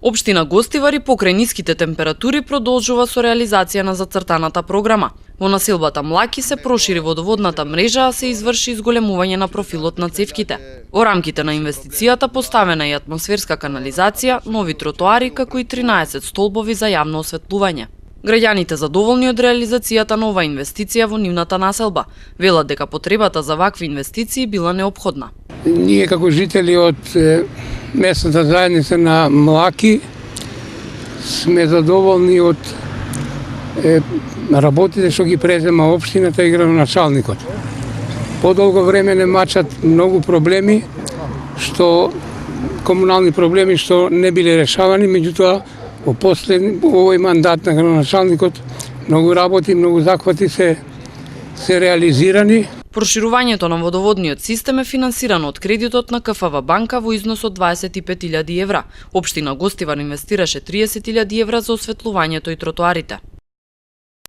Општина Гостивари покрај ниските температури продолжува со реализација на зацртаната програма. Во населбата Млаки се прошири водоводната мрежа, а се изврши изголемување на профилот на цевките. Во рамките на инвестицијата поставена и атмосферска канализација, нови тротоари, како и 13 столбови за јавно осветлување. Граѓаните задоволни од реализацијата на оваа инвестиција во нивната населба, велат дека потребата за вакви инвестиции била неопходна. Ние како жители од местната заедница на Млаки сме задоволни од работите што ги презема општината и градоначалникот. Подолго време не мачат многу проблеми, комунални проблеми што не биле решавани, меѓутоа во овој мандат на градоначалникот многу работи, многу захвати се реализирани. Проширувањето на водоводниот систем е финансирано од кредитот на КФВ банка во износ од 25.000 евра. Општина Гостивар инвестираше 30.000 евра за осветлувањето и тротоарите.